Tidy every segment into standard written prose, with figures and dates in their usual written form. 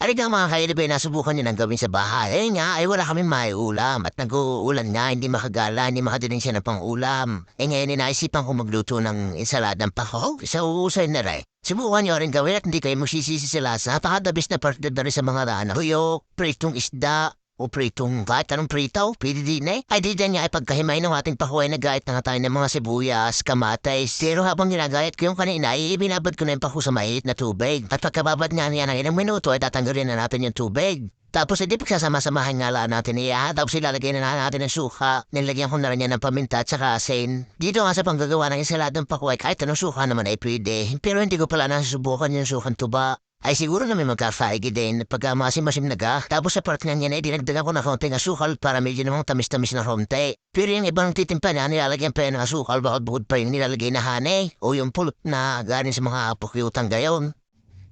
Talagang mga kailib ay nasubukan niyo ng gawin sa bahay. Eh nga, ay wala kaming maiulam at nag-uulan nga, hindi makagala, hindi makadinig siya ng pang-ulam. Eh ngayon, naisipan ko magluto ng ensaladang pako. Sa uusay na rin. Subukan niyo rin gawin at hindi kayo magsisisi sa lasa. Napakadabis na partner na rin sa mga rana. Tuyok, pritong isda, o pritong kahit anong pritaw, pwede din eh. Ay di dyan nga ipagkahimay ng ating pakuhay na gayat na nga tayo ng mga sibuyas, kamatay. Pero habang ginagayat ko yung kanina, ibinabad ko na yung paku sa mainit na tubig. At pagkababad nga niya ng ilang minuto, ay tatanggalin na natin yung tubig. Tapos hindi pagsasama-samahan nga lang natin iya. Tapos ilalagay na natin ng suka. Nilagyan ko na rin yan ng paminta at saka asin. Dito nga sa panggagawa ng ensaladang pakuhay, kahit anong suka naman ay pwede. Pero hindi ko pala nasusubukan yung sukang tuba. Ay siguro na may magkafaigi din pagka masim-masim na ga. Tapos sa part nga niya na dinagdagan ko na konting asukal para medyo namang tamis-tamis na konti. Pero yung ibang titimpa na nilalagyan pa ng asukal bakit bukod pa yung nilalagay na hane o yung pulot na galing sa mga apokyutang gayon.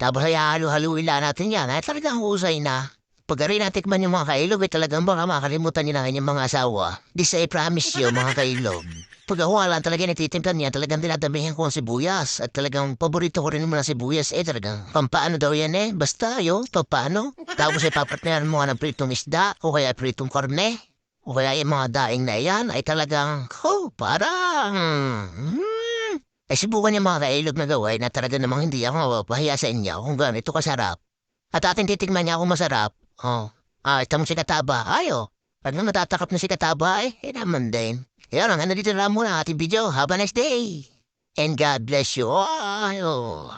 Tapos ay halo-haluin lang natin yan ay talagang husay na. Pag rin natikman yung mga kailog ay talagang baka makalimutan niyo na yung mga asawa. This I promise you mga kailog. Pag ako lang talaga nagtitimplan niya, talagang dinadamihan ko ang sibuyas. At talagang paborito ko rin naman ang sibuyas. Eh talagang pampaano daw yan eh. Basta yun, pampaano. Tapos ay papatneran mo nga ng pritong isda o kaya pritong karne. O kaya yung mga daing na yan ay talagang, parang... Ay subukan yung mga kailog na gawin na talaga namang hindi ako mapahiya sa inyo kung ganito kasarap. At ating titigman niya kung masarap. Itong si Kataba. Pag natatakap na si Kataba naman din. Yan ang nandito na muna ang ating video. Have a nice day. And God bless you all.